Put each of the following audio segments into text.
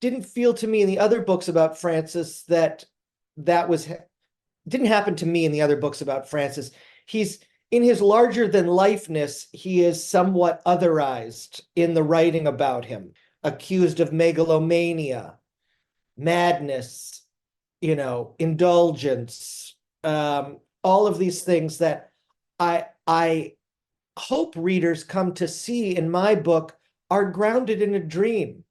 didn't feel to me in the other books about Francis that was didn't happen to me in the other books about Francis. He's in his larger than lifeness, he is somewhat otherized in the writing about him, accused of megalomania, madness, indulgence, all of these things that I hope readers come to see in my book are grounded in a dream.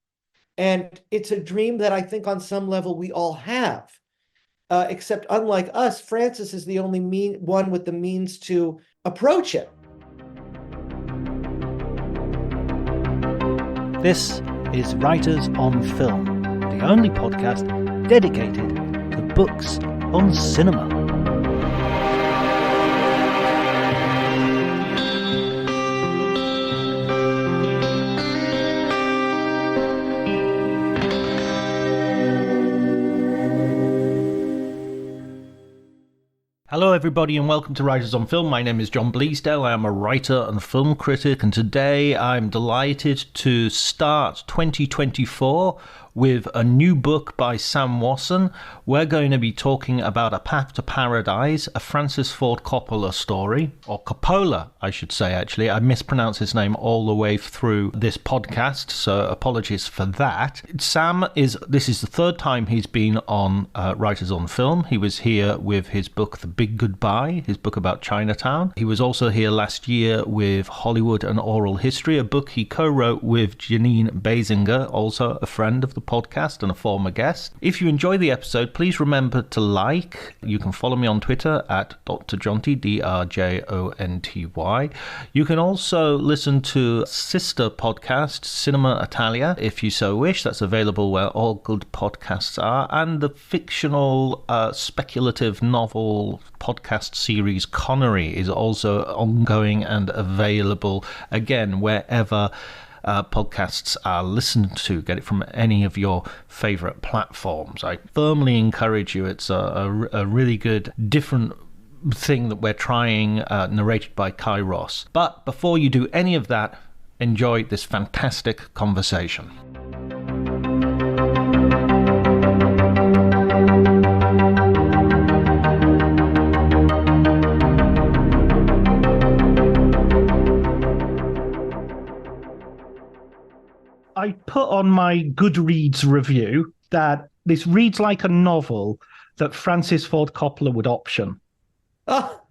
And it's a dream that I think on some level we all have. Except unlike us, Francis is the only one with the means to approach it. This is Writers on Film, the only podcast dedicated to books on cinema. Hello everybody and welcome to Writers on Film. My name is John Bleasdale. I am a writer and film critic, and today I'm delighted to start 2024 with a new book by Sam Wasson. We're going to be talking about A Path to Paradise, a Francis Ford Coppola story, or Coppola, I should say, actually. I mispronounce his name all the way through this podcast, so apologies for that. This is the third time he's been on Writers on Film. He was here with his book, The Big Goodbye, his book about Chinatown. He was also here last year with Hollywood and Oral History, a book he co-wrote with Janine Basinger, also a friend of the podcast and a former guest. If you enjoy the episode, please remember to like. You can follow me on Twitter at Drjonty, DRJONTY. You can also listen to sister podcast, Cinema Italia, if you so wish. That's available where all good podcasts are. And the fictional speculative novel podcast series Connery is also ongoing and available, again, wherever podcasts are listened to. Get it from any of your favorite platforms. I firmly encourage you. It's a really good, different thing that we're trying, narrated by Kairos. But before you do any of that, enjoy this fantastic conversation. I put on my Goodreads review that this reads like a novel that Francis Ford Coppola would option. Oh,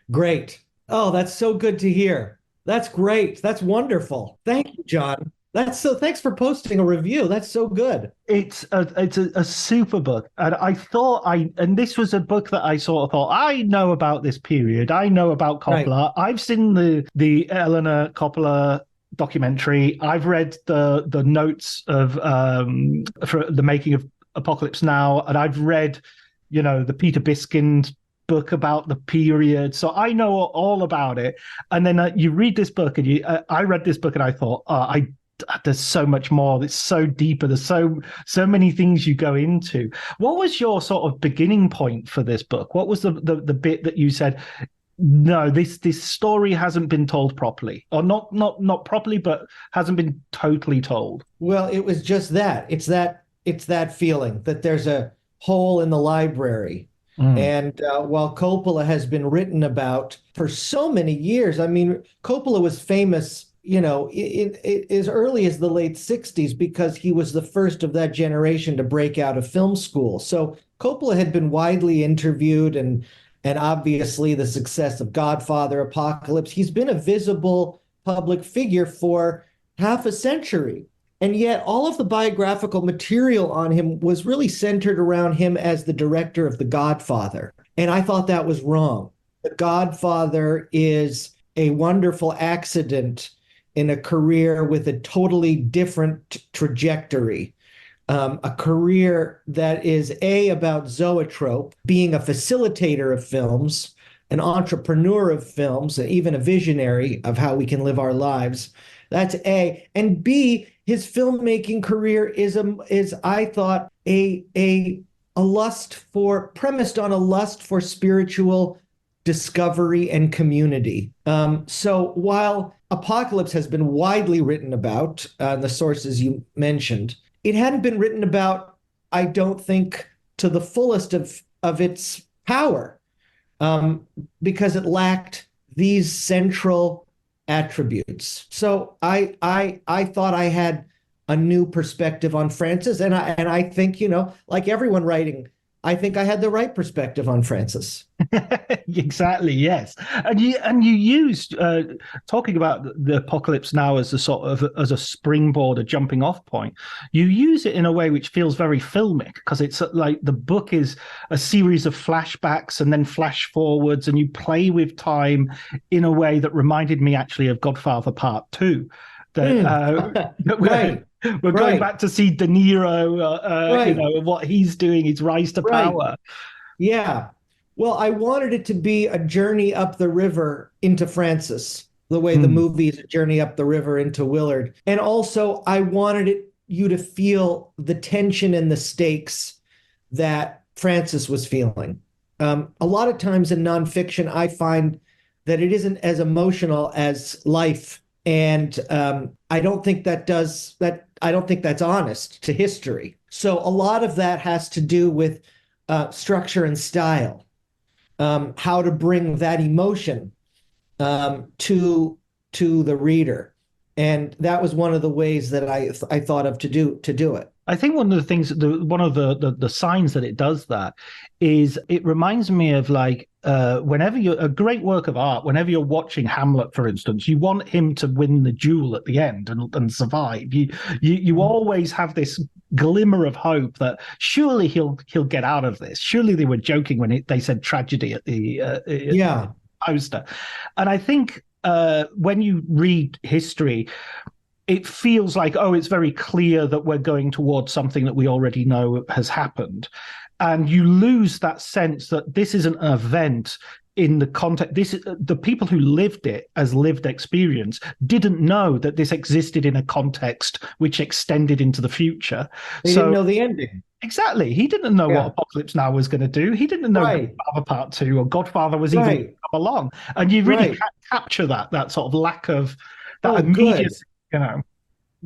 great. Oh, that's so good to hear. That's great. That's wonderful. Thank you, John. Thanks for posting a review. That's so good. It's a super book. And I thought and this was a book that I sort of thought, I know about this period. I know about Coppola. Right. I've seen the Eleanor Coppola documentary. I've read the notes of for the making of Apocalypse Now, and I've read, the Peter Biskind book about the period. So I know all about it. And then you read this book, and I read this book, and I thought, there's so much more. It's so deeper. There's so many things you go into. What was your sort of beginning point for this book? What was the bit that you said, no, this story hasn't been told properly, or not properly, but hasn't been totally told? Well, it was just that. It's that feeling that there's a hole in the library. And while Coppola has been written about for so many years, I mean, Coppola was famous, in as early as the late 60s because he was the first of that generation to break out of film school. So Coppola had been widely interviewed, and obviously the success of Godfather, Apocalypse. He's been a visible public figure for half a century. And yet all of the biographical material on him was really centered around him as the director of The Godfather. And I thought that was wrong. The Godfather is a wonderful accident in a career with a totally different trajectory. A career that is about Zoetrope, being a facilitator of films, an entrepreneur of films, and even a visionary of how we can live our lives. That's A. And B, his filmmaking career is I thought, a premised on a lust for spiritual discovery and community. So while Apocalypse has been widely written about, the sources you mentioned, it hadn't been written about, I don't think, to the fullest of its power, because it lacked these central attributes. So I thought I had a new perspective on Francis, and I think, like everyone writing, I think I had the right perspective on Francis. Exactly, yes. And you used talking about the apocalypse now as a sort of as a springboard, a jumping off point. You use it in a way which feels very filmic, because it's like the book is a series of flashbacks and then flash forwards, and you play with time in a way that reminded me actually of Godfather Part Two. That Right, we're going right, back to see De Niro, right, what he's doing, his rise to right. power. Yeah. Well, I wanted it to be a journey up the river into Francis, the way the Mm. movie is a journey up the river into Willard. And also, I wanted you to feel the tension and the stakes that Francis was feeling. A lot of times in nonfiction, I find that it isn't as emotional as life. And I don't think that does that. I don't think that's honest to history. So a lot of that has to do with structure and style, how to bring that emotion to the reader, and that was one of the ways that I thought of to do it. I think one of the things, one of the signs that it does that is it reminds me of like whenever you're a great work of art, whenever you're watching Hamlet, for instance, you want him to win the duel at the end and survive. You always have this glimmer of hope that surely he'll get out of this. Surely they were joking when they said tragedy at the Yeah, poster, and I think when you read history, it feels like, oh, it's very clear that we're going towards something that we already know has happened. And you lose that sense that this isn't an event in the context. This is the people who lived it as lived experience didn't know that this existed in a context which extended into the future. they didn't So know the ending. exactly, he didn't know what Yeah, Apocalypse Now was going to do. He didn't know right, Godfather Part Two or Godfather was even going right, to come along. And you really right. capture that sort of lack of that Oh, good, immediacy, you know.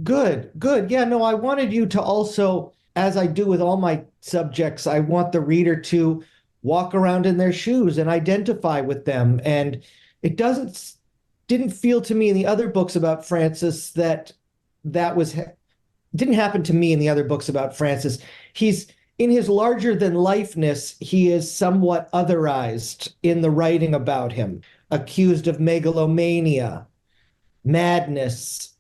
good. Yeah, no, I wanted you to also, as I do with all my subjects, I want the reader to walk around in their shoes and identify with them. And it didn't feel to me in the other books about Francis that was didn't happen to me in the other books about Francis. He's in his larger than lifeness, he is somewhat otherized in the writing about him, accused of megalomania, madness,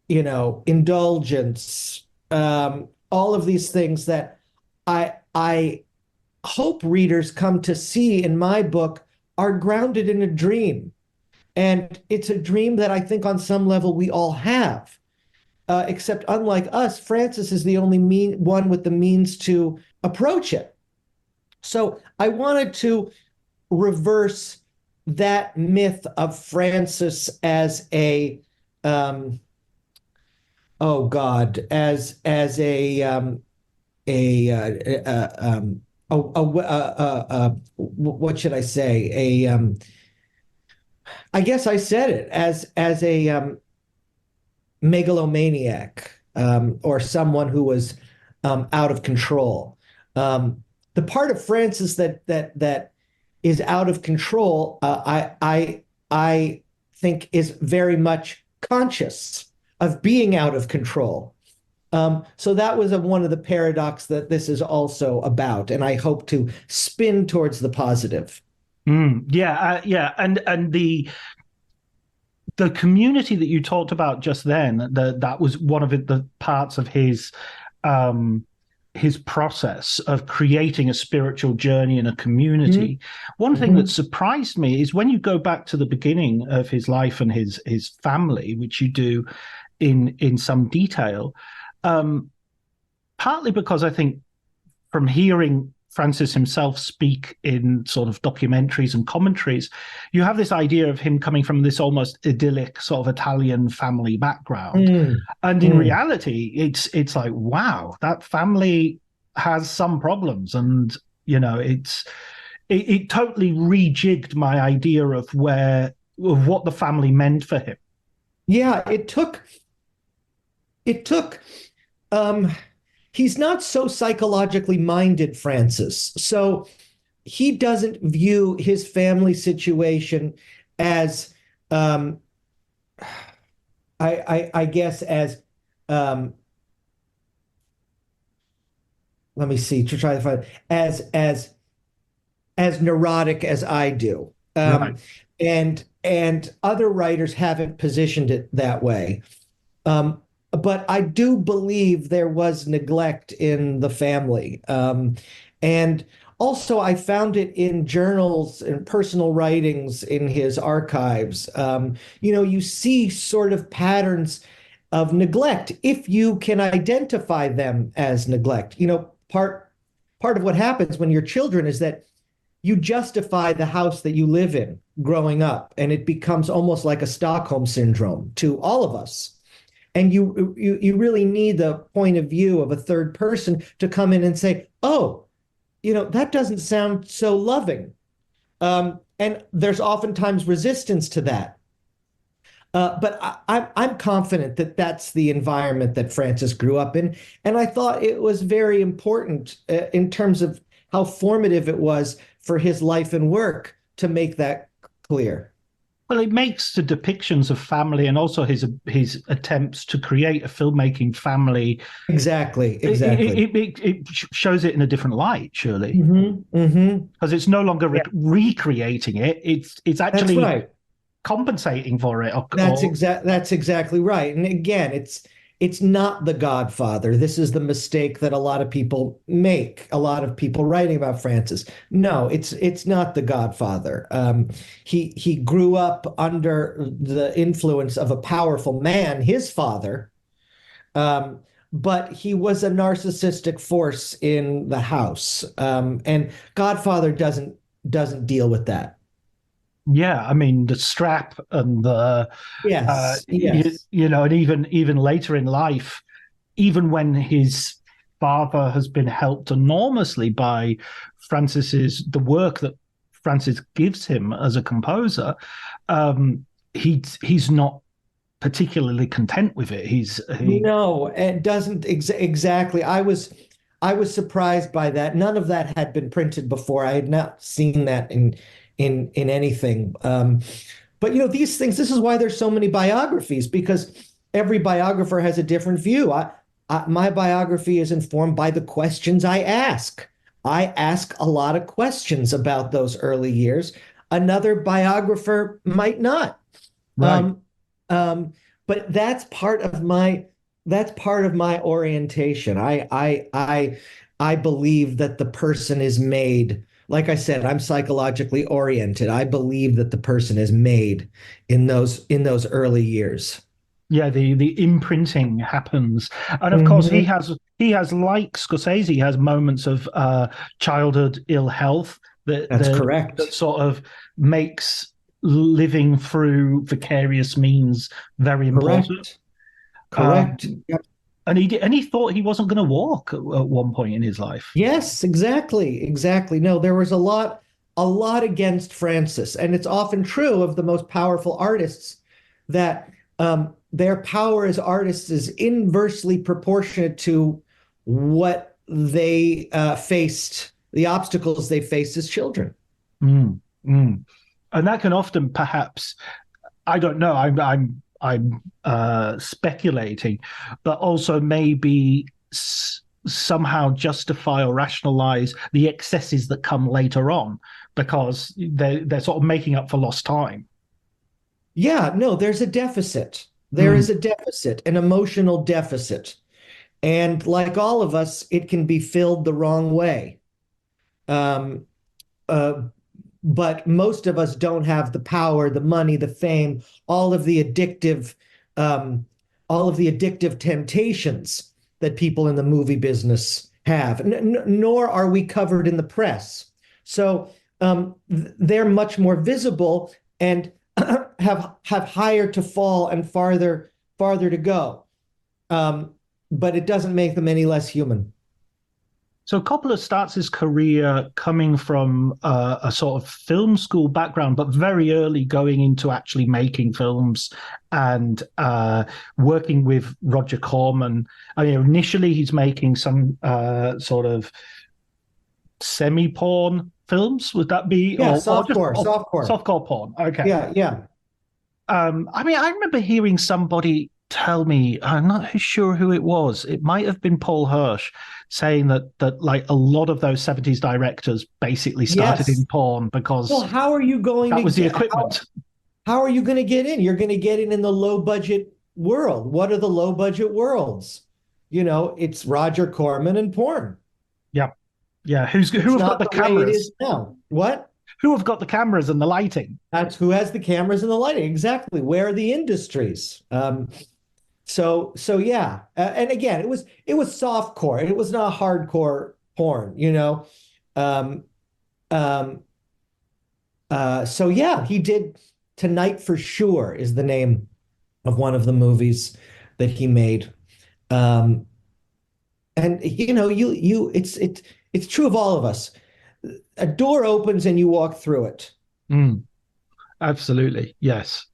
indulgence, all of these things that I hope readers come to see in my book are grounded in a dream. And it's a dream that I think on some level we all have. Except unlike us, Francis is the only one with the means to approach it. So I wanted to reverse that myth of Francis as um, oh God, as what should I say? I guess I said it as a megalomaniac, or someone who was out of control. The part of Francis that is out of control, I think is very much conscious of being out of control. So that was one of the paradox that this is also about, and I hope to spin towards the positive. Yeah, and the community that you talked about just then, that was one of the parts of his process of creating a spiritual journey in a community. Mm-hmm. One thing that Mm-hmm. surprised me is when you go back to the beginning of his life and his family, which you do in some detail, partly because I think from hearing Francis himself speak in sort of documentaries and commentaries, you have this idea of him coming from this almost idyllic sort of Italian family background. Mm, And in mm. reality, it's like, wow, that family has some problems. And, it totally rejigged my idea of what the family meant for him. Yeah, it took um he's not so psychologically minded, Francis. So he doesn't view his family situation as, um, I guess, as, um, let me see, to try to find, as neurotic as I do. Right. And other writers haven't positioned it that way. Um, but I do believe there was neglect in the family. And also, I found it in journals and personal writings in his archives. You see sort of patterns of neglect if you can identify them as neglect. Part of what happens when you're children is that you justify the house that you live in growing up, and it becomes almost like a Stockholm syndrome to all of us. And you really need the point of view of a third person to come in and say, "Oh, that doesn't sound so loving." And there's oftentimes resistance to that. But I'm confident that that's the environment that Francis grew up in. And I thought it was very important in terms of how formative it was for his life and work to make that clear. Well, it makes the depictions of family and also his attempts to create a filmmaking family. Exactly, exactly. It shows it in a different light, surely, Mm-hmm. because it's no longer Yeah, recreating it. It's that's actually right. compensating for it. Or That's exactly right. And again, it's not The Godfather. This is the mistake that a lot of people make. A lot of people writing about Francis. No, it's not The Godfather. He grew up under the influence of a powerful man, his father, um, but he was a narcissistic force in the house. And Godfather doesn't deal with that. yeah, I mean the strap and the Yes, yes. and even later in life, even when his father has been helped enormously by the work that Francis gives him as a composer, he's not particularly content with it. He No, it doesn't exactly. I was surprised by that. None of that had been printed before. I had not seen that in anything. But these things. This is why there's so many biographies, because every biographer has a different view. My biography is informed by the questions I ask. I ask a lot of questions about those early years. Another biographer might not. right. Um, um, but that's part of my orientation. I believe that the person is made. Like I said, I'm psychologically oriented. I believe that the person is made in those early years. Yeah, the imprinting happens, and of course Mhm. he has like Scorsese, he has moments of childhood ill health That's that correct. sort of makes living through vicarious means very important. Correct. Correct. Um, and he thought he wasn't going to walk at one point in his life. Yes, exactly, exactly. No, there was a lot against Francis, and it's often true of the most powerful artists that their power as artists is inversely proportionate to what they faced, the obstacles they faced as children. Mm, mm. And that can often perhaps, I don't know. I'm speculating, but also maybe somehow justify or rationalize the excesses that come later on because they're sort of making up for lost time. Yeah, no, there's a deficit. There Mm, is a deficit, an emotional deficit, and like all of us, it can be filled the wrong way. Um, uh, but most of us don't have the power, the money, the fame, all of the addictive, um, all of the addictive temptations that people in the movie business have. Nor are we covered in the press. So they're much more visible and have higher to fall and farther to go. Um, but it doesn't make them any less human. So Coppola starts his career coming from a sort of film school background, but very early going into actually making films and working with Roger Corman. I mean, initially he's making some sort of semi-porn films. Would that be, Yeah, or just softcore. softcore porn? Okay. Yeah, yeah. I mean, I remember hearing somebody tell me, I'm not sure who it was. It might have been Paul Hirsch saying that like a lot of those 70s directors basically started in Yes. porn Well, because how are you going that to was the get equipment. how are you going to get in? You're going to get in the low budget world. What are the low budget worlds? It's Roger Corman and porn. Yeah. Yeah. Who It's have got not the the way it cameras? is now. What? Who have got the cameras and the lighting? That's who has the cameras and the lighting. Exactly. Where are the industries? So yeah. And again, it was softcore. It was not hardcore porn. Um, um, so yeah, he did Tonight for Sure is the name of one of the movies that he made. Um, and it's true of all of us. A door opens and you walk through it. Mm, absolutely. Yes.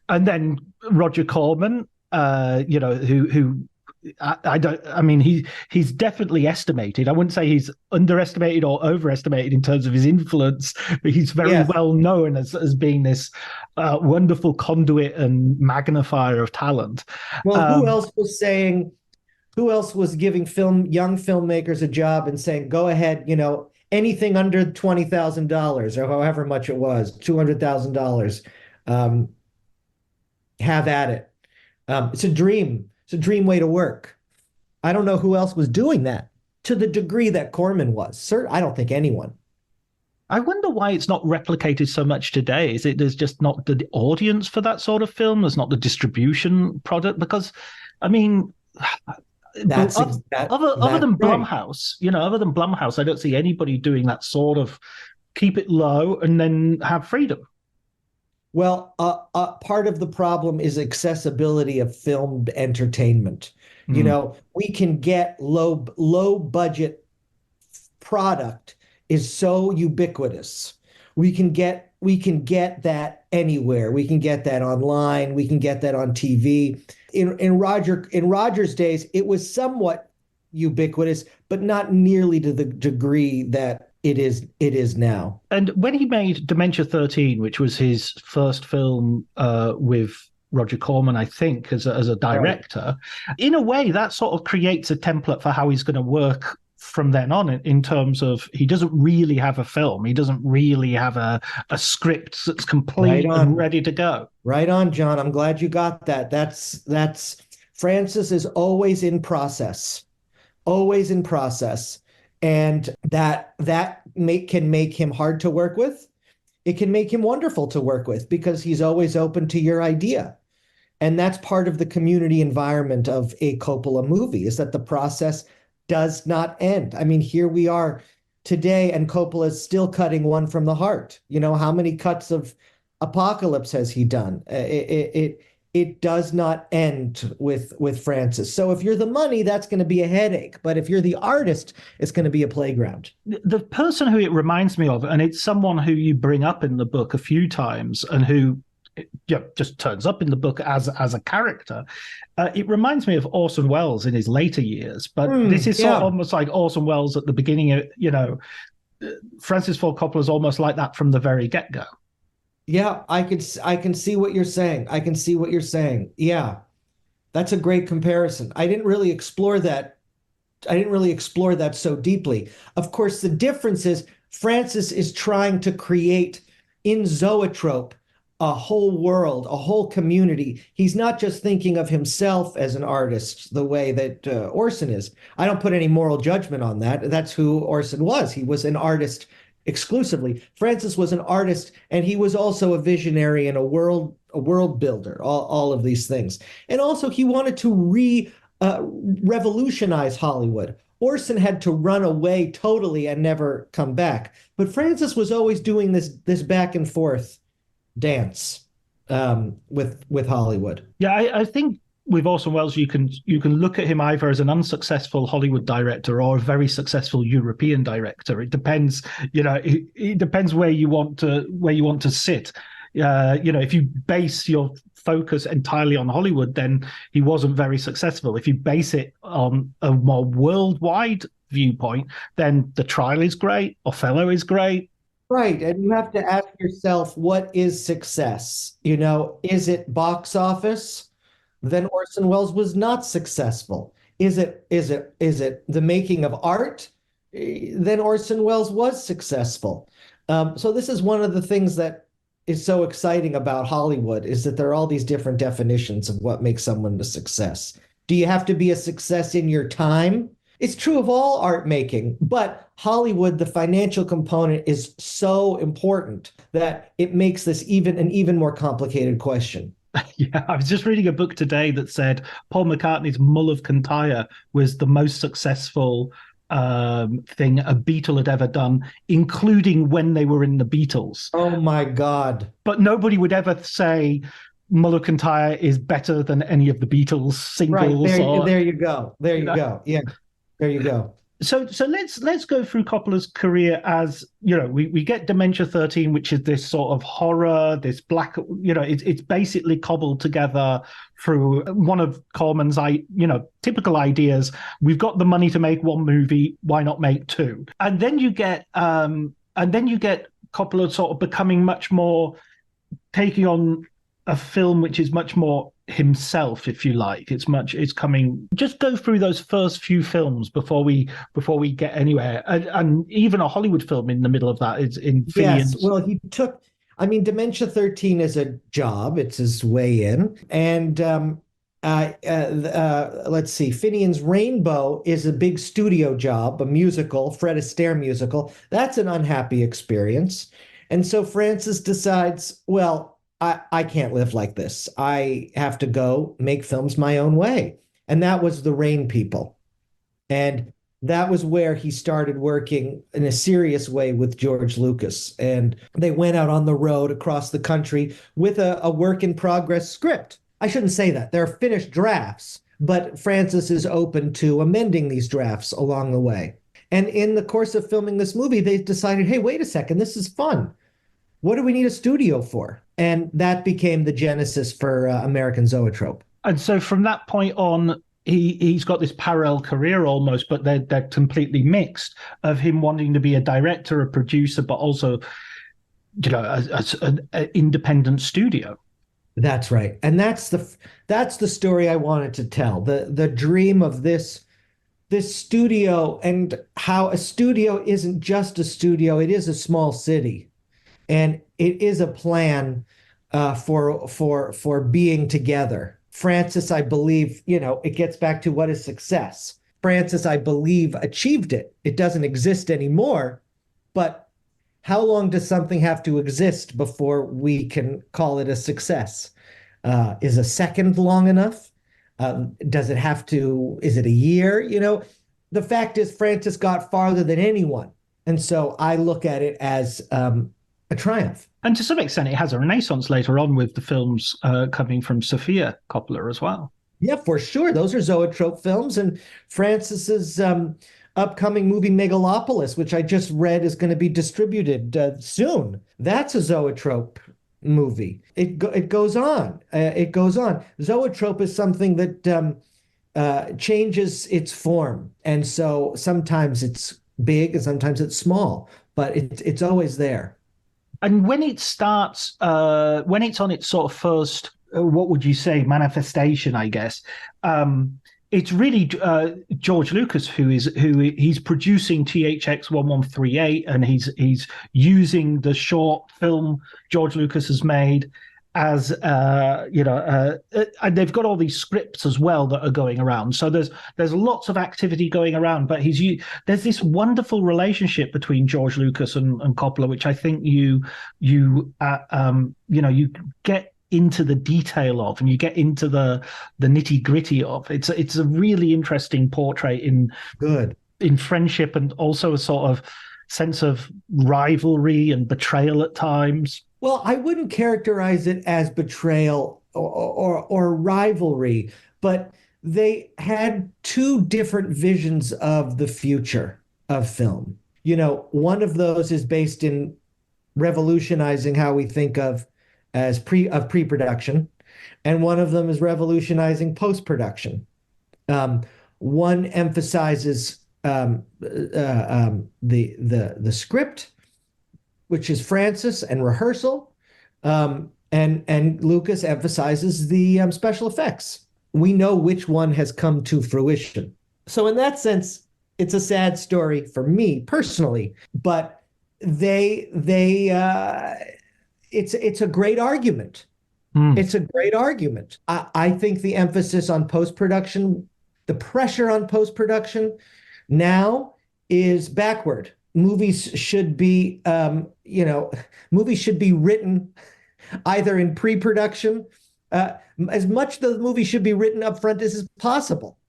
And then Roger Corman, who I don't. I mean, he's definitely estimated. I wouldn't say he's underestimated or overestimated in terms of his influence, but he's very Yes. well known as being this wonderful conduit and magnifier of talent. Well, Um, who else was giving young filmmakers a job and saying, go ahead, anything under $20,000 or however much it was, $200,000, um, have at it. It's a dream. It's a dream way to work. I don't know who else was doing that to the degree that Corman was. Sir, I don't think anyone. I wonder why it's not replicated so much today. Is it there's just not the audience for that sort of film? There's not the distribution product because, I mean, but That's other that's than right. Blumhouse, other than Blumhouse, I don't see anybody doing that sort of keep it low and then have freedom. Well, part of the problem is accessibility of filmed entertainment. Mm. We can get low budget product is so ubiquitous. We can get that anywhere. We can get that online. We can get that on TV. In Roger's days, it was somewhat ubiquitous, but not nearly to the degree that it is now. And when he made Dementia 13, which was his first film with Roger Corman, I think, as a Right. director, in a way, that sort of creates a template for how he's going to work from then on in terms of he doesn't really have a film. He doesn't really have a script that's Right complete and on. ready to go. Right on, John. I'm glad you got that. That's Francis is always in process, and can make him hard to work with. It can make him wonderful to work with because he's always open to your idea. And that's part of the community environment of a Coppola movie is that the process does not end. I mean, here we are today, and Coppola is still cutting one from the heart. How many cuts of Apocalypse has he done? It does not end with Francis. So if you're the money, that's going to be a headache. But if you're the artist, it's going to be a playground. The person who it reminds me of, and it's someone who you bring up in the book a few times, and who just turns up in the book as a character. It reminds me of Orson Welles in his later years, but this is sort of Yeah. almost like Orson Welles at the beginning of, Francis Ford Coppola is almost like that from the very get go. Yeah, I can see what you're saying. I can see what you're saying. Yeah. That's a great comparison. I didn't really explore that so deeply. Of course, the difference is Francis is trying to create in Zoetrope a whole world, a whole community. He's not just thinking of himself as an artist the way that Orson is. I don't put any moral judgment on that. That's who Orson was. He was an artist exclusively. Francis was an artist, and he was also a visionary and a world builder. All of these things, and also he wanted to revolutionize Hollywood. Orson had to run away totally and never come back. But Francis was always doing this back and forth dance with Hollywood. Yeah, I think with Orson Welles, you can look at him either as an unsuccessful Hollywood director or a very successful European director. It depends, it depends where you want to sit. If you base your focus entirely on Hollywood, then he wasn't very successful. If you base it on a more worldwide viewpoint, then The Trial is great, Othello is great. Right. And you have to ask yourself, what is success? Is it box office? Then Orson Welles was not successful. Is it the making of art? Then Orson Welles was successful. So this is one of the things that is so exciting about Hollywood, is that there are all these different definitions of what makes someone a success. Do you have to be a success in your time? It's true of all art making, but Hollywood, the financial component is so important that it makes this an even more complicated question. Yeah, I was just reading a book today that said Paul McCartney's Mull of Kintyre was the most successful thing a Beatle had ever done, including when they were in the Beatles. Oh my God. But nobody would ever say Mull of Kintyre is better than any of the Beatles singles. Right, there you go. There you go. Yeah, there you go. So let's go through Coppola's career. As we get Dementia 13, which is this sort of horror, this black, it's basically cobbled together through one of Corman's typical ideas. We've got the money to make one movie, why not make two? And then you get Coppola sort of becoming much more, taking on a film which is much more himself, if you like. It's coming. Just go through those first few films before we get anywhere, and even a Hollywood film in the middle of that is in Finian's. Yes, well, Dementia 13 is a job. It's his way in, and let's see, Finian's Rainbow is a big studio job, a musical, Fred Astaire musical. That's an unhappy experience, and so Francis decides, well, I can't live like this. I have to go make films my own way. And that was The Rain People. And that was where he started working in a serious way with George Lucas. And they went out on the road across the country with a work in progress script. I shouldn't say that. They're finished drafts, but Francis is open to amending these drafts along the way. And in the course of filming this movie, they decided, hey, wait a second, this is fun. What do we need a studio for? And that became the genesis for American Zoetrope. And so from that point on, he's got this parallel career almost, but they're completely mixed, of him wanting to be a director, a producer, but also, an independent studio. That's right. And that's the story I wanted to tell. The dream of this studio, and how a studio isn't just a studio, it is a small city. And it is a plan for being together. Francis, I believe, it gets back to what is success. Francis, I believe, achieved it. It doesn't exist anymore, but how long does something have to exist before we can call it a success? Is a second long enough? Is it a year? The fact is, Francis got farther than anyone. And so I look at it as a triumph. And to some extent, it has a renaissance later on with the films coming from Sofia Coppola as well. Yeah, for sure. Those are Zoetrope films. And Francis's upcoming movie Megalopolis, which I just read is going to be distributed soon. That's a Zoetrope movie. It goes on. It goes on. Zoetrope is something that changes its form. And so sometimes it's big and sometimes it's small, but it's always there. And when it starts, when it's on its sort of first, what would you say, manifestation, I guess, it's really George Lucas he's producing THX 1138, and he's using the short film George Lucas has made as and they've got all these scripts as well that are going around. So there's lots of activity going around, but there's this wonderful relationship between George Lucas and Coppola, which I think you get into the detail of, and you get into the nitty gritty of. It's a really interesting portrait in friendship, and also a sort of sense of rivalry and betrayal at times. Well, I wouldn't characterize it as betrayal or rivalry, but they had two different visions of the future of film. One of those is based in revolutionizing how we think of pre-production, and one of them is revolutionizing post-production. One emphasizes the script, which is Francis, and rehearsal, and Lucas emphasizes the special effects. We know which one has come to fruition. So in that sense, it's a sad story for me personally, but it's a great argument. It's a great argument. I think the emphasis on post-production, the pressure on post-production now is backward. Movies should be, movies should be written either in pre-production, as much the movie should be written up front as possible.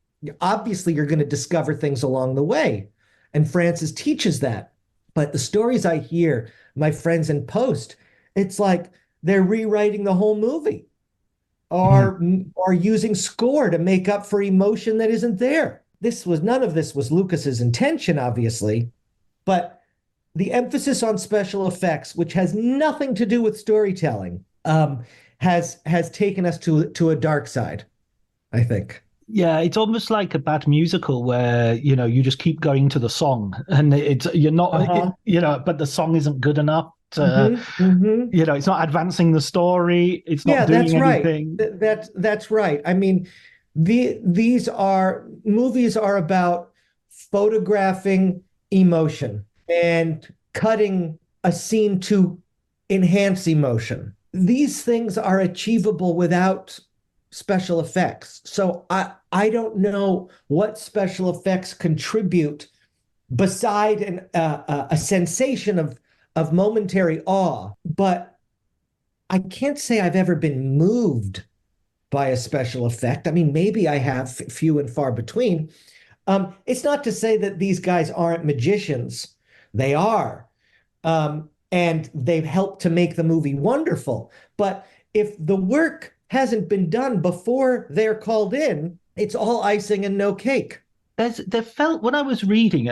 Obviously, you're going to discover things along the way, and Francis teaches that. But the stories I hear, my friends in post, it's like they're rewriting the whole movie, or using score to make up for emotion that isn't there. None of this was Lucas's intention, obviously, but the emphasis on special effects, which has nothing to do with storytelling, has taken us to a dark side, I think. Yeah, it's almost like a bad musical where, you just keep going to the song and you're not, but the song isn't good enough to, it's not advancing the story. It's not doing anything. Right. That's right. I mean, movies are about photographing emotion and cutting a scene to enhance emotion. These things are achievable without special effects. So I don't know what special effects contribute beside a sensation of momentary awe, but I can't say I've ever been moved by a special effect. I mean, maybe I have, few and far between. It's not to say that these guys aren't magicians. They are. And they've helped to make the movie wonderful. But if the work hasn't been done before they're called in, it's all icing and no cake. There felt when I was reading,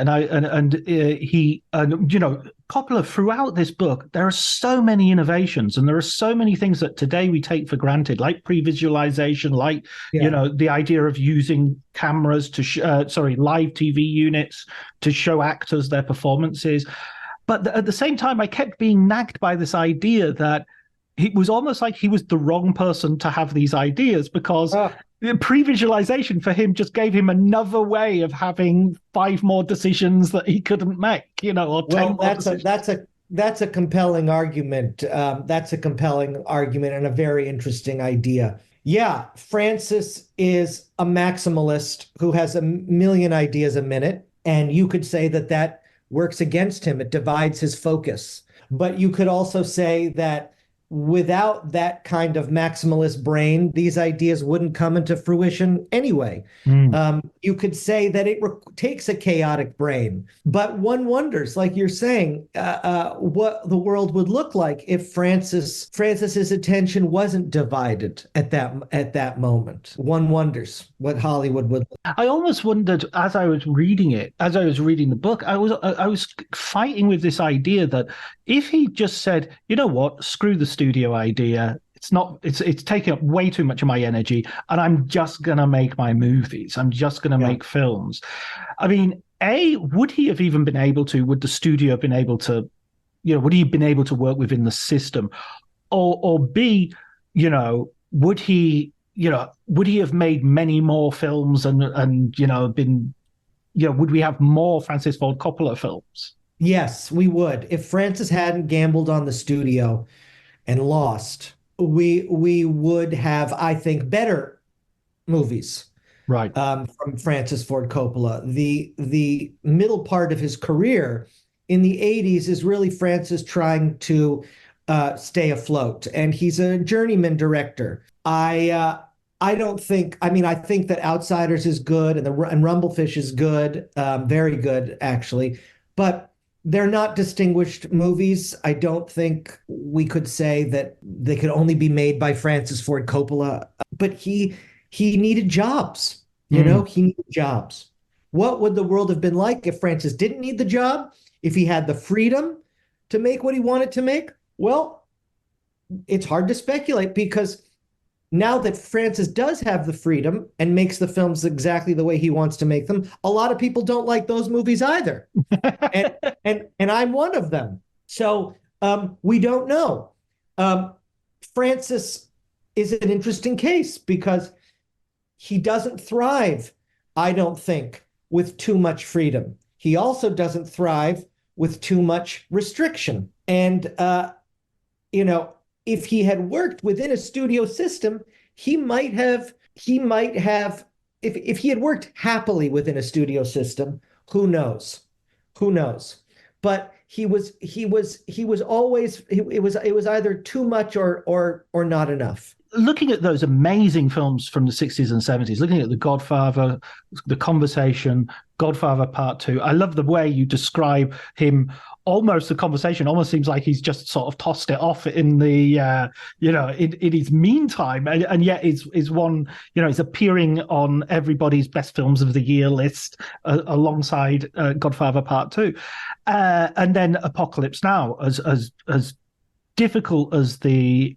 Coppola throughout this book, there are so many innovations, and there are so many things that today we take for granted, like pre-visualization, like the idea of using cameras to live TV units to show actors their performances. But at the same time, I kept being nagged by this idea that it was almost like he was the wrong person to have these ideas, because pre-visualization for him just gave him another way of having 5 more decisions that he couldn't make, or 10 more decisions. That's a compelling argument. That's a compelling argument and a very interesting idea. Yeah, Francis is a maximalist who has a million ideas a minute, and you could say that works against him. It divides his focus. But you could also say that without that kind of maximalist brain, these ideas wouldn't come into fruition anyway. You could say that it takes a chaotic brain, but one wonders, like you're saying, what the world would look like if Francis's attention wasn't divided at that moment. One wonders what Hollywood would look. I almost wondered as I was reading the book, I was fighting with this idea that if he just said, you know what, screw the studio idea, it's taking up way too much of my energy, and I'm just gonna make my movies, I'm just gonna make films. I mean, would he have even been able to, would the studio have been able to, would he have been able to work within the system, or B, would he have made many more films and been, would we have more Francis Ford Coppola films? Yes, we would. If Francis hadn't gambled on the studio and lost, we would have, I think, better movies. Right. From Francis Ford Coppola. The middle part of his career in the 80s is really Francis trying to stay afloat, and he's a journeyman director. I think that Outsiders is good, and Rumblefish is good, very good actually, but they're not distinguished movies. I don't think we could say that they could only be made by Francis Ford Coppola, but he he needed jobs. He needed jobs. What would the world have been like if Francis didn't need the job? If he had the freedom to make what he wanted to make? Well, it's hard to speculate because now that Francis does have the freedom and makes the films exactly the way he wants to make them, a lot of people don't like those movies either. and I'm one of them. So we don't know. Francis is an interesting case because he doesn't thrive, I don't think, with too much freedom. He also doesn't thrive with too much restriction. And, if he had worked within a studio system, he might have, if he had worked happily within a studio system, who knows? Who knows? But he was always, it was either too much or not enough. Looking at those amazing films from the 60s and 70s, looking at The Godfather, The Conversation, Godfather Part 2, I love the way you describe him. Almost the conversation almost seems like he's just sort of tossed it off in the, in his meantime. And yet is one, is appearing on everybody's best films of the year list alongside Godfather Part 2. And then Apocalypse Now, as difficult as the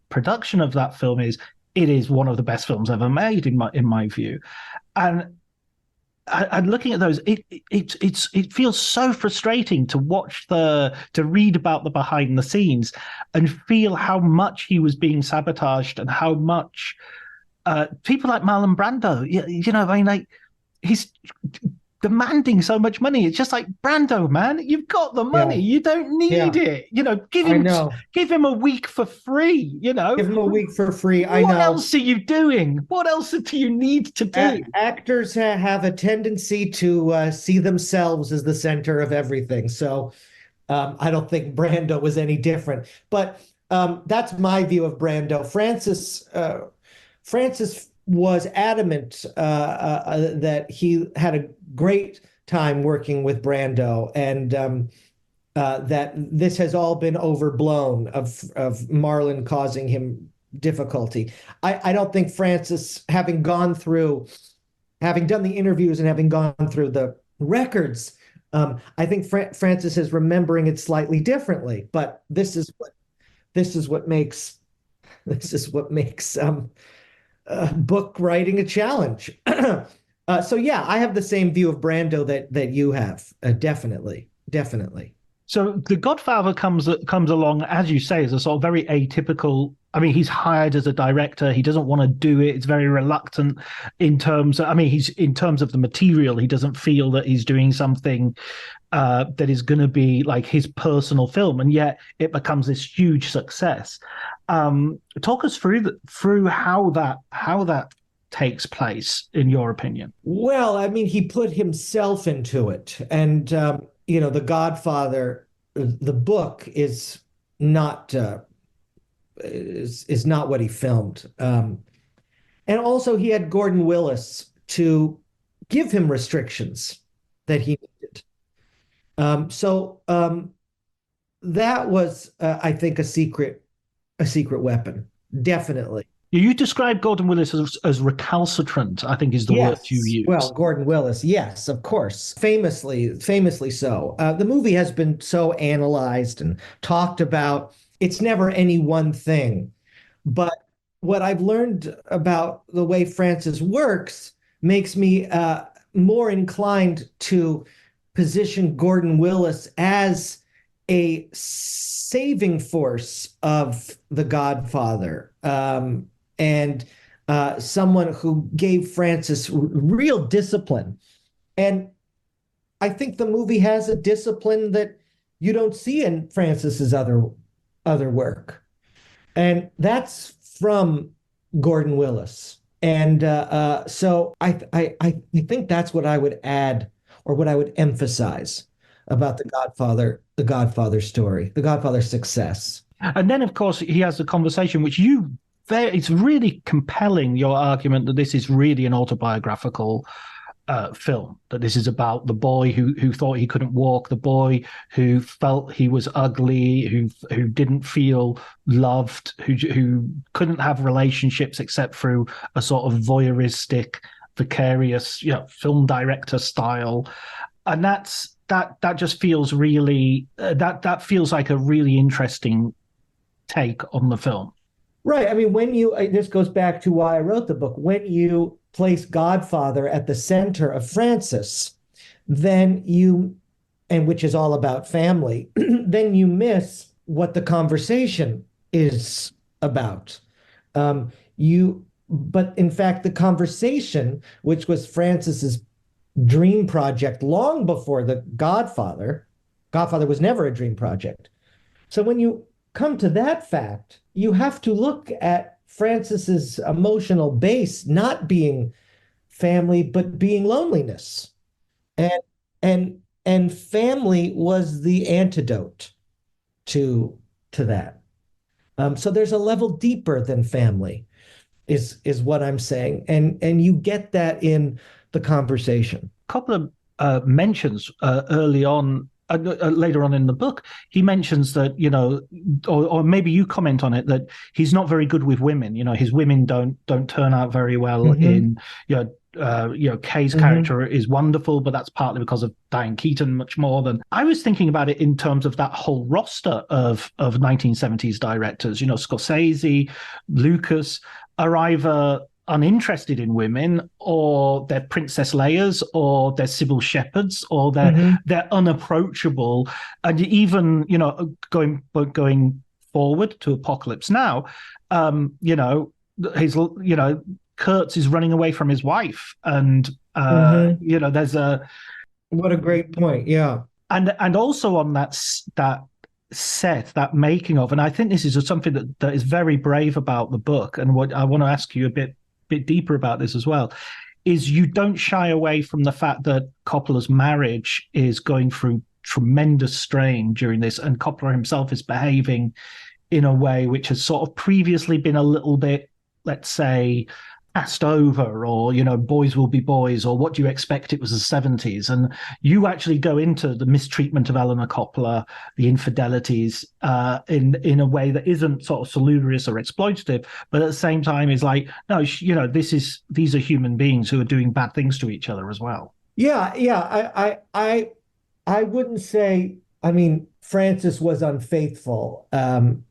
production of that film is, it is one of the best films ever made in my view. And looking at those, it feels so frustrating to read about the behind the scenes and feel how much he was being sabotaged and how much people like Marlon Brando, he's demanding so much money. It's just like, Brando, man, you've got the money. Yeah. You don't need it. Give him a week for free. Give him a week for free. What else are you doing? What else do you need to do? Actors have a tendency to see themselves as the center of everything. So I don't think Brando was any different. But that's my view of Brando. Francis was adamant that he had a great time working with Brando, and that this has all been overblown of Marlon causing him difficulty. I don't think Francis, having done the interviews and having gone through the records, I think Francis is remembering it slightly differently. But this is what makes book writing a challenge. So yeah, I have the same view of Brando that you have. Definitely. So The Godfather comes along, as you say, as a sort of very atypical. I mean, he's hired as a director. He doesn't want to do it. It's very reluctant in terms of the material. He doesn't feel that he's doing something that is going to be like his personal film, and yet it becomes this huge success. Talk us through how that takes place, in your opinion. Well, I mean, he put himself into it, and The Godfather, the book is not what he filmed, and also he had Gordon Willis to give him restrictions that he needed. So that was, I think, a secret weapon, definitely. You describe Gordon Willis as recalcitrant, I think is the word you use. Well, Gordon Willis, yes, of course. Famously so. The movie has been so analyzed and talked about. It's never any one thing. But what I've learned about the way Francis works makes me more inclined to position Gordon Willis as a saving force of The Godfather. And someone who gave Francis real discipline. And I think the movie has a discipline that you don't see in Francis's other work. And that's from Gordon Willis. And so I think that's what I would add, or what I would emphasize about The Godfather story, The Godfather's success. And then, of course, he has the conversation, which it's really compelling, your argument that this is really an autobiographical film, that this is about the boy who thought he couldn't walk, the boy who felt he was ugly, who didn't feel loved, who couldn't have relationships except through a sort of voyeuristic, vicarious, film director style. And that just feels really that feels like a really interesting take on the film. Right. I mean, this goes back to why I wrote the book. When you place Godfather at the center of Francis, then and which is all about family, then you miss what the conversation is about. But in fact, the conversation, which was Francis's dream project long before the Godfather was never a dream project. So when you come to that fact, you have to look at Francis's emotional base not being family, but being loneliness. And and family was the antidote to that. So there's a level deeper than family, is what I'm saying. And you get that in the conversation. Coppola mentions early on, later on in the book, he mentions that, or maybe you comment on it, that he's not very good with women. His women don't turn out very well. In Kay's character is wonderful, but that's partly because of Diane Keaton much more than. I was thinking about it in terms of that whole roster of 1970s directors. Scorsese, Lucas are either uninterested in women, or they're Princess Leias, or they're Sybil Shepherds, or they're unapproachable. And even going forward to Apocalypse Now, Kurtz is running away from his wife, and there's a what a great point. Yeah. And also on that set, that making of, and I think this is something that is very brave about the book, and what I want to ask you a bit deeper about this as well, is you don't shy away from the fact that Coppola's marriage is going through tremendous strain during this, and Coppola himself is behaving in a way which has sort of previously been a little bit, let's say, passed over, or boys will be boys, or what do you expect, it was the 70s. And you actually go into the mistreatment of Eleanor Coppola, the infidelities, in a way that isn't sort of salubrious or exploitative, but at the same time is like, no, these are human beings who are doing bad things to each other as well. I wouldn't say, I mean, Francis was unfaithful, and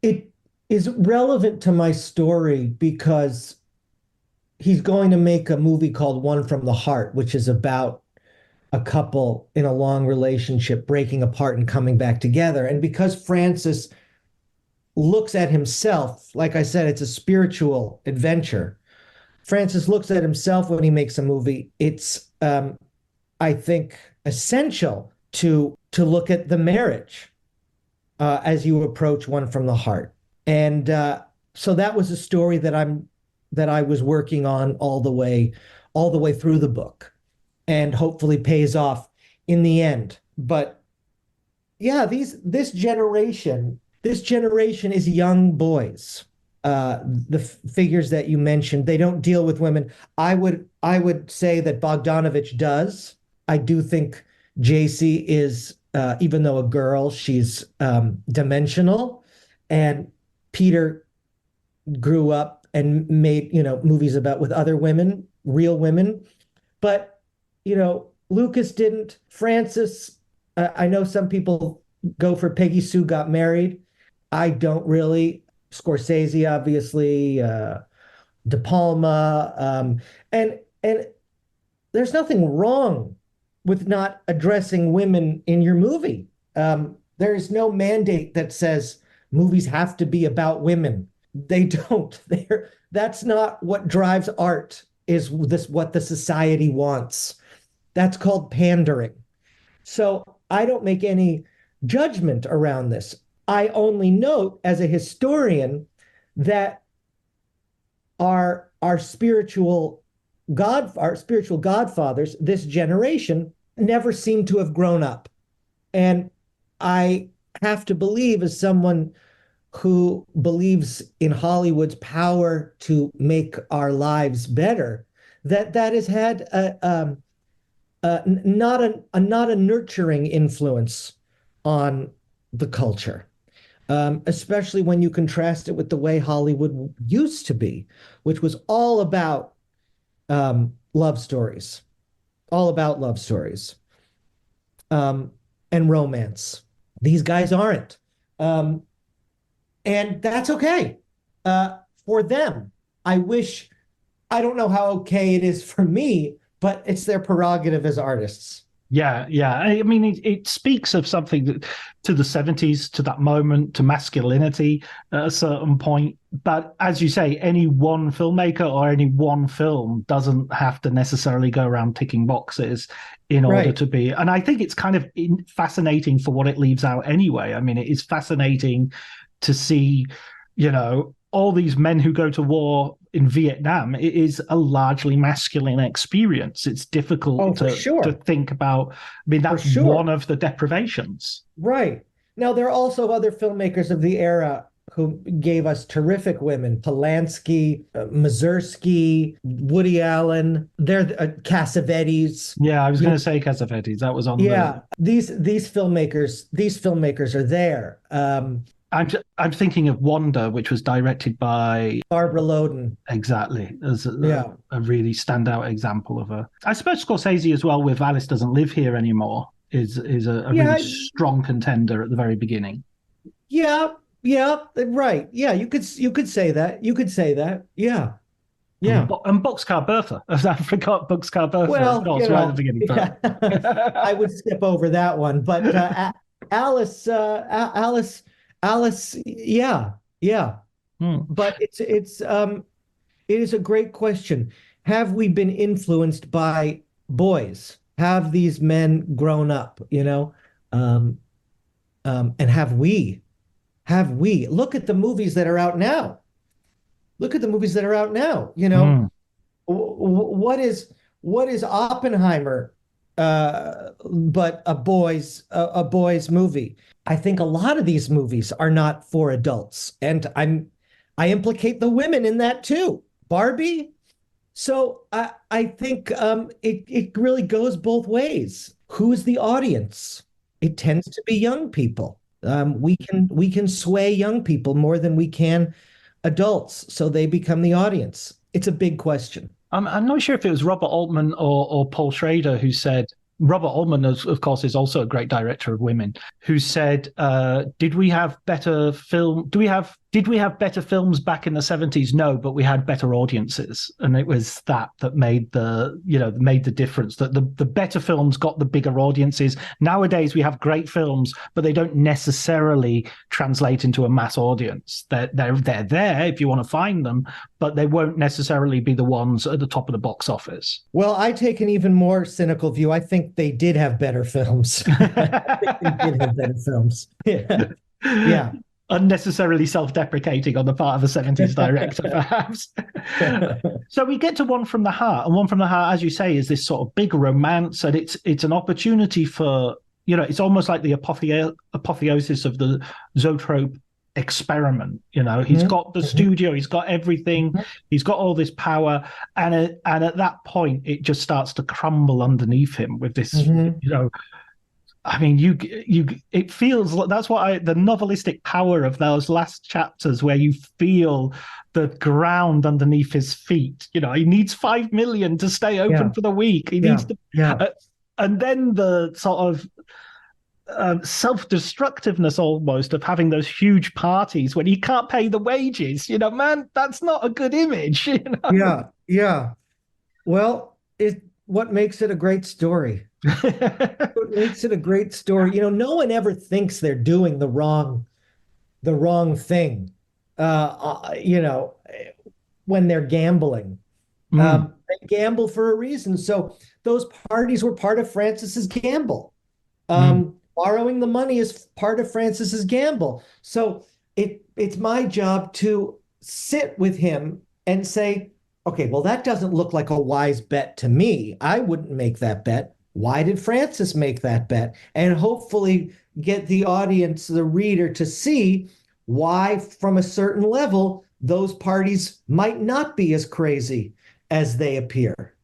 it is relevant to my story because he's going to make a movie called One from the Heart, which is about a couple in a long relationship breaking apart and coming back together. And because Francis looks at himself, like I said, it's a spiritual adventure. Francis looks at himself when he makes a movie. It's, I think, essential to look at the marriage as you approach One from the Heart. And so that was a story that I was working on all the way through the book, and hopefully pays off in the end. But yeah, this generation is young boys. The figures that you mentioned, they don't deal with women. I would say that Bogdanovich does. I do think JC is, even though a girl, she's dimensional, and Peter grew up and made, movies with other women, real women. But, Lucas didn't. Francis, I know some people go for Peggy Sue Got Married. I don't really. Scorsese, obviously, De Palma. And there's nothing wrong with not addressing women in your movie. There is no mandate that says movies have to be about women. They don't. That's not what drives art, is this what the society wants. That's called pandering. So I don't make any judgment around this. I only note as a historian that our spiritual godfathers, this generation, never seem to have grown up. And I have to believe, as someone who believes in Hollywood's power to make our lives better, that has had not a nurturing influence on the culture, especially when you contrast it with the way Hollywood used to be, which was love stories, all about love stories, and romance. These guys aren't, and that's okay for them. I wish. I don't know how okay it is for me, but it's their prerogative as artists. Yeah, yeah. I mean, it speaks of something to the 70s, to that moment, to masculinity at a certain point. But as you say, any one filmmaker or any one film doesn't have to necessarily go around ticking boxes in order to be. And I think it's kind of fascinating for what it leaves out anyway. I mean, it is fascinating to see, all these men who go to war in Vietnam. It is a largely masculine experience. It's difficult to think about. I mean, that's one of the deprivations. Right. Now, there are also other filmmakers of the era who gave us terrific women: Polanski, Mazursky, Woody Allen. They're Cassavetes. Yeah, I was going to say Cassavetes. That was on. Yeah, these filmmakers are there. I'm thinking of Wanda, which was directed by Barbara Loden. Exactly, as a really standout example of her. I suppose Scorsese as well, with Alice Doesn't Live Here Anymore, is a really strong contender at the very beginning. Yeah, right. Yeah, you could say that. You could say that. Yeah. Yeah. And Boxcar Bertha. I forgot Boxcar Bertha, of course, right at the beginning. Yeah. I would skip over that one, but Alice, yeah. But it is a great question. Have we been influenced by boys? Have these men grown up, and have we look at the movies that are out now? What is Oppenheimer but a boy's movie? I think a lot of these movies are not for adults, and I implicate the women in that too. Barbie. So I think it really goes both ways. Who's the audience? It tends to be young people. We can sway young people more than we can adults, so they become the audience. It's a big question. I'm not sure if it was Robert Altman or Paul Schrader who said. Robert Altman, of course, is also a great director of women, who said, did we have better films back in the 70s? No, but we had better audiences. And it was that made the difference, that the better films got the bigger audiences. Nowadays, we have great films, but they don't necessarily translate into a mass audience. They're there if you want to find them, but they won't necessarily be the ones at the top of the box office. Well, I take an even more cynical view. I think they did have better films. I think they did have better films. Yeah. Unnecessarily self-deprecating on the part of a 70s director, perhaps. So we get to One from the Heart, and One from the Heart, as you say, is this sort of big romance, and it's an opportunity for, it's almost like the apotheosis of the Zoetrope experiment. He's got the studio, he's got everything, he's got all this power, and at that point it just starts to crumble underneath him with this, I mean, it feels like that's what the novelistic power of those last chapters, where you feel the ground underneath his feet. He needs 5 million to stay open for the week. He needs to, and then the sort of self-destructiveness almost of having those huge parties when he can't pay the wages. Man, that's not a good image. Yeah. Well, what makes it a great story? What makes it a great story? No one ever thinks they're doing the wrong thing. When they're gambling, they gamble for a reason. So those parties were part of Francis's gamble. Borrowing the money is part of Francis's gamble. So it's my job to sit with him and say, okay, well, that doesn't look like a wise bet to me. I wouldn't make that bet. Why did Francis make that bet? And hopefully get the audience, the reader, to see why, from a certain level, those parties might not be as crazy as they appear.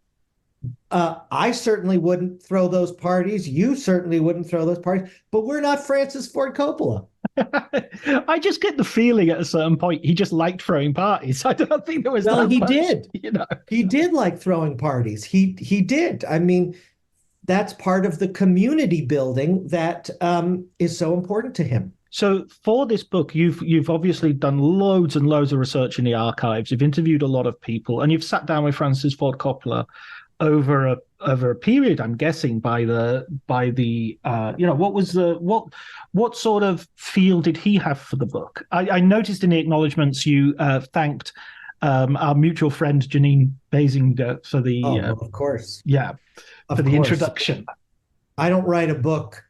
I certainly wouldn't throw those parties. You certainly wouldn't throw those parties. But we're not Francis Ford Coppola. I just get the feeling at a certain point he just liked throwing parties. I don't think there was Well, that he much, did. you know. He did like throwing parties. He did. I mean, that's part of the community building that is so important to him. So for this book, you've obviously done loads and loads of research in the archives. You've interviewed a lot of people, and you've sat down with Francis Ford Coppola over a period. I'm guessing what sort of feel did he have for the book? I noticed in the acknowledgements you thanked our mutual friend Janine Basinger for the Of course, for of the course. introduction. I don't write a book.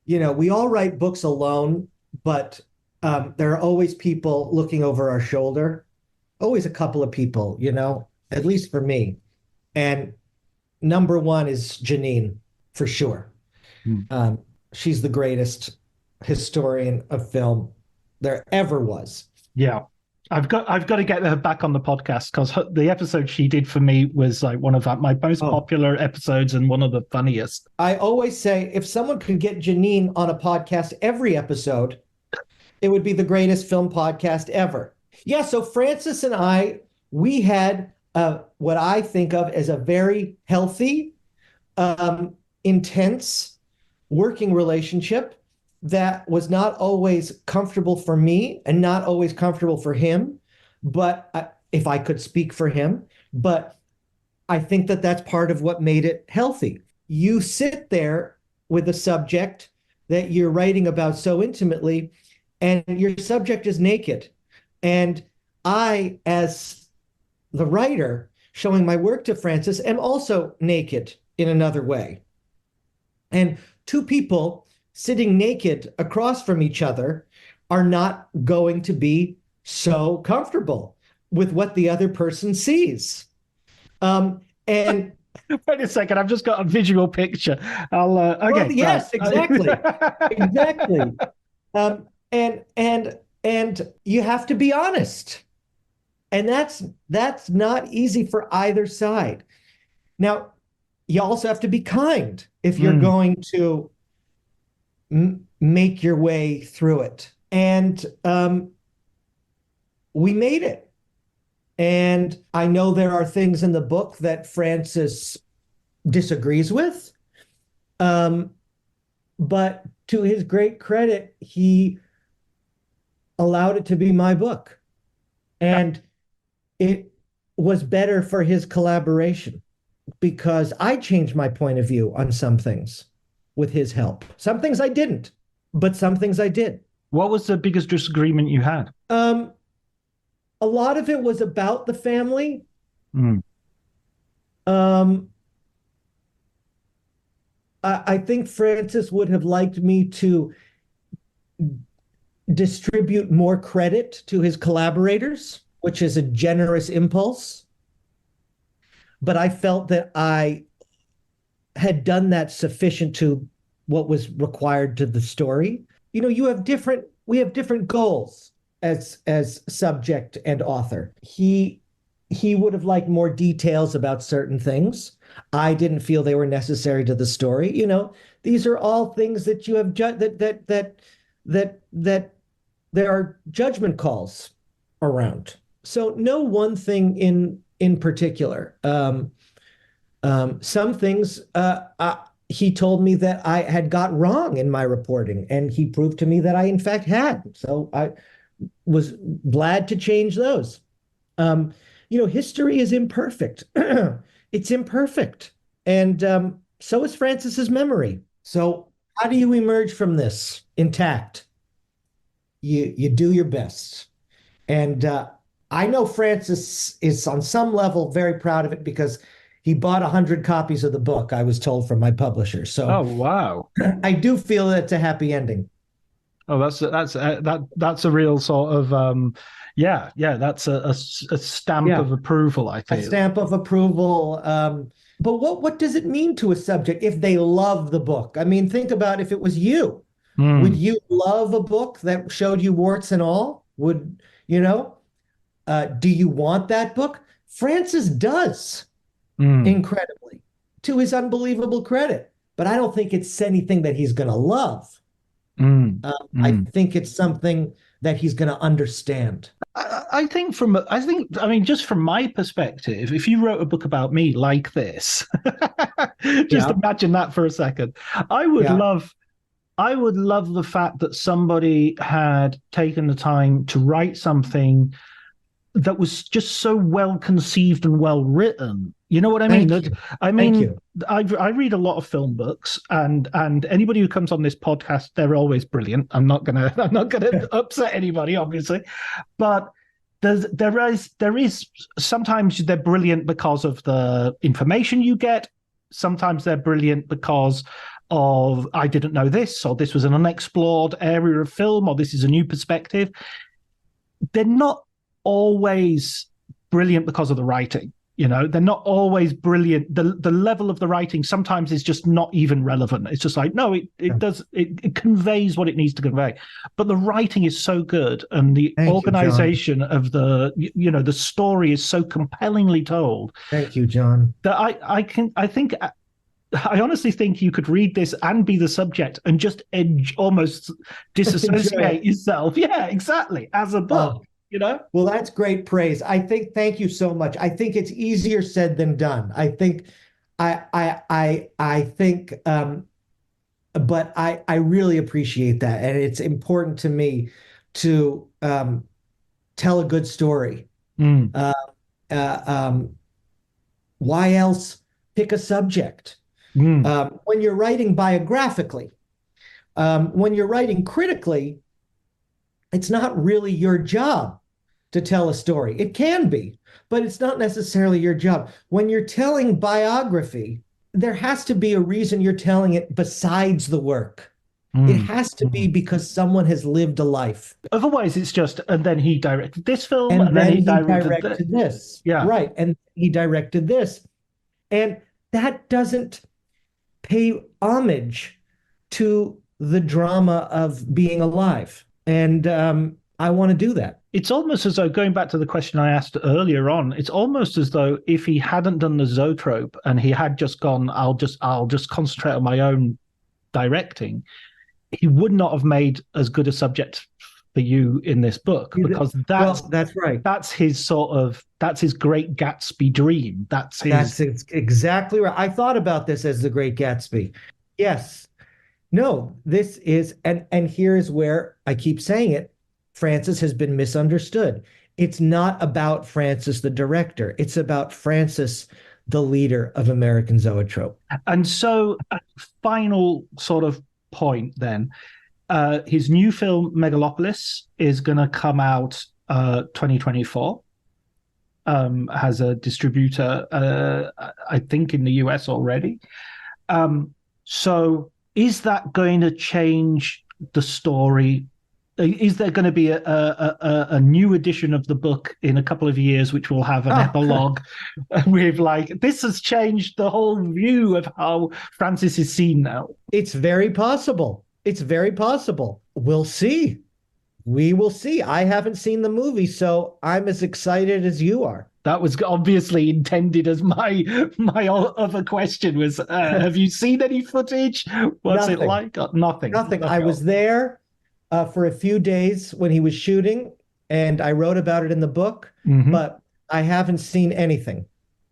We all write books alone, but there are always people looking over our shoulder. Always a couple of people, at least for me. And number one is Janine, for sure. She's the greatest historian of film there ever was. Yeah. I've got to get her back on the podcast because the episode she did for me was like one of my most popular episodes and one of the funniest. I always say if someone could get Janine on a podcast every episode, it would be the greatest film podcast ever. Yeah, so Francis and I, we had what I think of as a very healthy, intense working relationship that was not always comfortable for me and not always comfortable for him, but if I could speak for him, but I think that that's part of what made it healthy. You sit there with a subject that you're writing about so intimately, and your subject is naked. And I, as the writer, showing my work to Francis, am also naked in another way. And two people sitting naked across from each other are not going to be so comfortable with what the other person sees. And wait a second, I've just got a visual picture. I'll okay. Well, yes, exactly, exactly. And you have to be honest, and that's not easy for either side. Now, you also have to be kind if you're going to make your way through it. And we made it. And I know there are things in the book that Francis disagrees with. But to his great credit, he allowed it to be my book. And it was better for his collaboration because I changed my point of view on some things with his help. Some things I didn't, but some things I did. What was the biggest disagreement you had? A lot of it was about the family. I think Francis would have liked me to distribute more credit to his collaborators, which is a generous impulse. But I felt that I had done that sufficient to what was required to the story. We have different goals as subject and author. He would have liked more details about certain things. I didn't feel they were necessary to the story. These are all things that you have that there are judgment calls around. So no one thing in particular. Some things he told me that I had got wrong in my reporting, and he proved to me that I in fact had. So I was glad to change those. History is imperfect. It's imperfect. And so is Francis's memory. So how do you emerge from this intact? You do your best. And I know Francis is on some level very proud of it because he bought 100 copies of the book, I was told from my publisher. So oh, wow. I do feel that it's a happy ending. Oh, that's a real sort of that's a stamp of approval, I think. A stamp of approval. But what does it mean to a subject if they love the book? I mean, think about if it was you. Would you love a book that showed you warts and all? Do you want that book? Francis does incredibly. to his unbelievable credit. But I don't think it's anything that he's going to love. I think it's something that he's going to understand. I think I mean, just from my perspective, if you wrote a book about me like this, just imagine that for a second. I would love the fact that somebody had taken the time to write something that was just so well conceived and well written. You know what I mean? I read a lot of film books, and anybody who comes on this podcast, they're always brilliant. I'm not gonna upset anybody, obviously, but there is sometimes they're brilliant because of the information you get. Sometimes they're brilliant because of I didn't know this, or this was an unexplored area of film, or this is a new perspective. They're not always brilliant because of the writing. You know, they're not always brilliant. The level of the writing sometimes is just not even relevant. It's just like, no, it conveys what it needs to convey. But the writing is so good, and the organization of the story is so compellingly told. Thank you, John. That I honestly think you could read this and be the subject and just almost disassociate yourself. Yeah, exactly. As a book. You know? Well, that's great praise. Thank you so much. I think it's easier said than done. But I really appreciate that. And it's important to me to tell a good story. Why else pick a subject? When you're writing biographically, when you're writing critically, it's not really your job to tell a story. It can be, but it's not necessarily your job. When you're telling biography, there has to be a reason you're telling it besides the work. It has to be because someone has lived a life. Otherwise, it's just, and then he directed this film, and then he directed this. Yeah. Right. And he directed this. And that doesn't pay homage to the drama of being alive. And I want to do that. It's almost as though, going back to the question I asked earlier on, it's almost as though if he hadn't done the Zoetrope and he had just gone, I'll just concentrate on my own directing, he would not have made as good a subject for you in this book, because that's right. That's his Great Gatsby dream. That's exactly right. I thought about this as the Great Gatsby. Yes. No, this is, and here's where I keep saying it, Francis has been misunderstood. It's not about Francis, the director. It's about Francis, the leader of American Zoetrope. And so, final sort of point then, his new film, Megalopolis, is going to come out 2024. Has a distributor, I think, in the US already. So is that going to change the story? Is there going to be a new edition of the book in a couple of years, which will have an epilogue with like, this has changed the whole view of how Francis is seen now? It's very possible. It's very possible. We'll see. We will see. I haven't seen the movie, so I'm as excited as you are. That was obviously intended as my other question was, have you seen any footage? What's it like? Nothing. I was there for a few days when he was shooting, and I wrote about it in the book, but I haven't seen anything.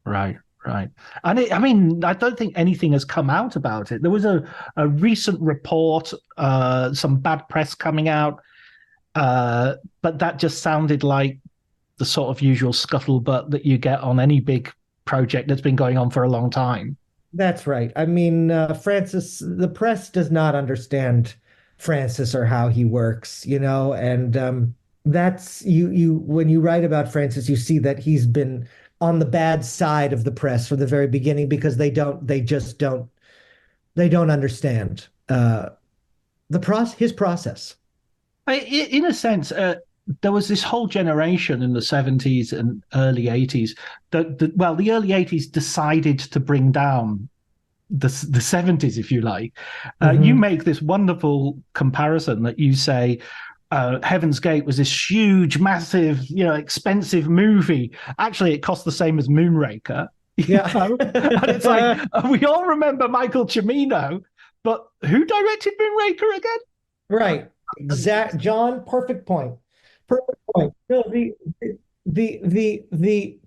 Right. And I don't think anything has come out about it. There was a recent report, some bad press coming out, but that just sounded like the sort of usual scuttlebutt that you get on any big project that's been going on for a long time. That's right. I mean, Francis, the press does not understand Francis or how he works, and that's you when you write about Francis, you see that he's been on the bad side of the press from the very beginning, because they don't understand his process. In a sense, there was this whole generation in the 70s and early 80s the early 80s decided to bring down the 70s, if you like. You make this wonderful comparison that you say Heaven's Gate was this huge, massive, expensive movie. Actually, it cost the same as Moonraker. Yeah. And it's like, we all remember Michael Cimino, but who directed Moonraker again? Right. Exact. John, perfect point. Perfect point. No, the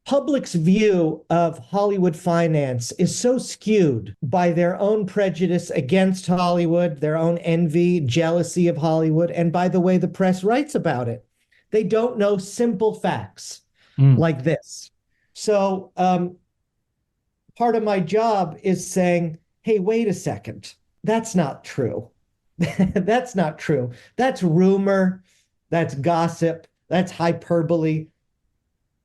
public's view of Hollywood finance is so skewed by their own prejudice against Hollywood, their own envy, jealousy of Hollywood, and by the way the press writes about it. They don't know simple facts like this. So part of my job is saying, hey, wait a second. That's not true. That's not true. That's rumor. That's gossip. That's hyperbole.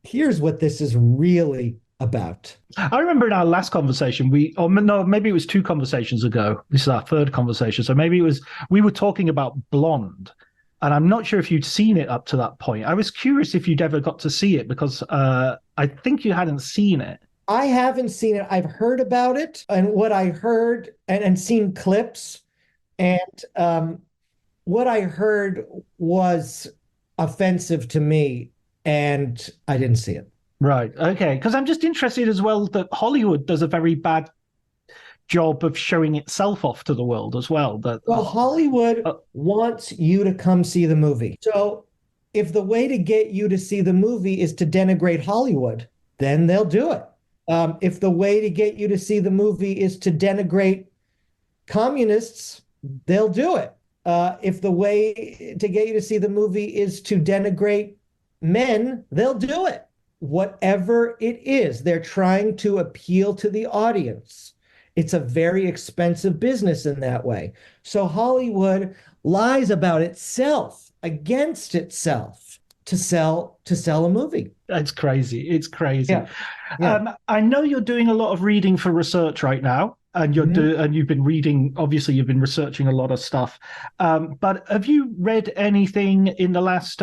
Here's what this is really about. I remember in our last conversation, no, maybe it was two conversations ago. This is our third conversation. So maybe we were talking about Blonde. And I'm not sure if you'd seen it up to that point. I was curious if you'd ever got to see it because I think you hadn't seen it. I haven't seen it. I've heard about it and what I heard and seen clips. And what I heard was offensive to me, and I didn't see it. Right. Okay. Because I'm just interested as well that Hollywood does a very bad job of showing itself off to the world as well. Well, Hollywood wants you to come see the movie. So if the way to get you to see the movie is to denigrate Hollywood, then they'll do it. If the way to get you to see the movie is to denigrate communists, they'll do it. If the way to get you to see the movie is to denigrate men, they'll do it. Whatever it is, they're trying to appeal to the audience. It's a very expensive business in that way. So Hollywood lies about itself, against itself, to sell a movie. It's crazy. It's crazy. Yeah. Yeah. I know you're doing a lot of reading for research right now, and you've been reading. Obviously, you've been researching a lot of stuff. But have you read anything in the last,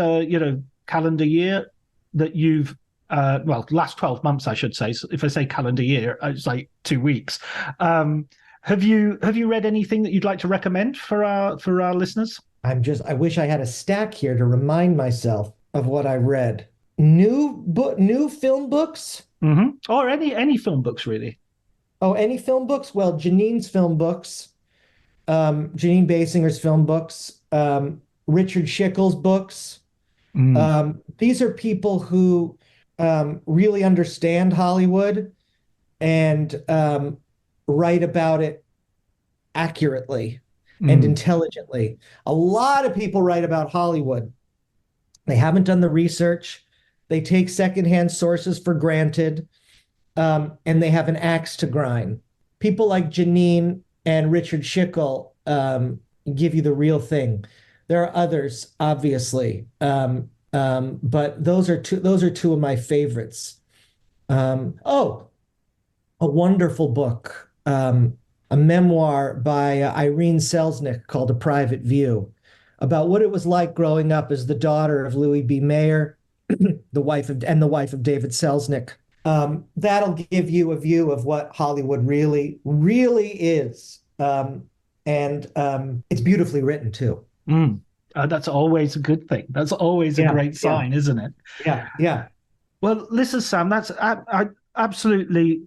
calendar year that you've last 12 months, I should say. So if I say calendar year, it's like 2 weeks. Have you read anything that you'd like to recommend for our listeners? I wish I had a stack here to remind myself of what I read. New film books? Mm-hmm. Or any film books, really. Oh, any film books? Well, Janine's film books, Janine Basinger's film books, Richard Schickel's books. These are people who really understand Hollywood and write about it accurately and intelligently. A lot of people write about Hollywood. They haven't done the research. They take secondhand sources for granted, and they have an axe to grind. People like Janine and Richard Schickel give you the real thing. There are others, obviously, but those are two of my favorites. A wonderful book, a memoir by Irene Selznick called A Private View, about what it was like growing up as the daughter of Louis B. Mayer, the wife of David Selznick. That'll give you a view of what Hollywood really, really is, and it's beautifully written too. That's always a good thing. That's always a great sign, isn't it? Yeah. Well, listen, Sam, that's absolutely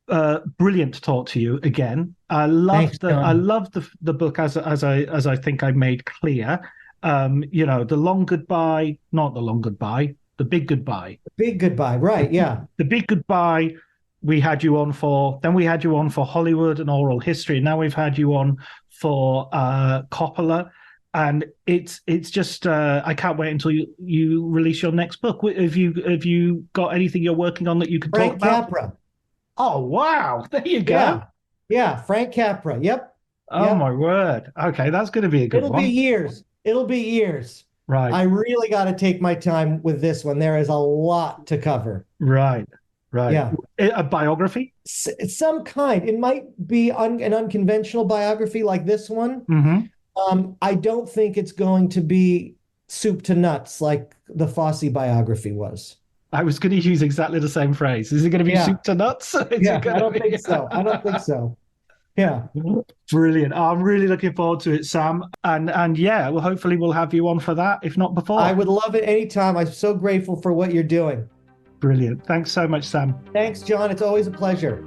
brilliant to talk to you again. I love the book as I think I made clear. The long goodbye, not the long goodbye, the big goodbye. The big goodbye, right? Yeah. The big goodbye. We had you on for. Then we had you on for Hollywood and oral history. Now we've had you on for Coppola. And it's just I can't wait until you release your next book. Have you got anything you're working on that you can talk about? Frank Capra. Oh wow! There you go. Yeah, Frank Capra. Yep. Oh my word. Okay, that's going to be a good one. It'll be years. Right. I really got to take my time with this one. There is a lot to cover. Right. Yeah. A biography? Some kind. It might be an unconventional biography like this one. Mm-hmm. I don't think it's going to be soup to nuts like the Fosse biography was. I was going to use exactly the same phrase. Is it going to be soup to nuts? I don't think so. Yeah. Brilliant. I'm really looking forward to it, Sam. And yeah, well, hopefully we'll have you on for that, if not before. I would love it anytime. I'm so grateful for what you're doing. Brilliant. Thanks so much, Sam. Thanks, John. It's always a pleasure.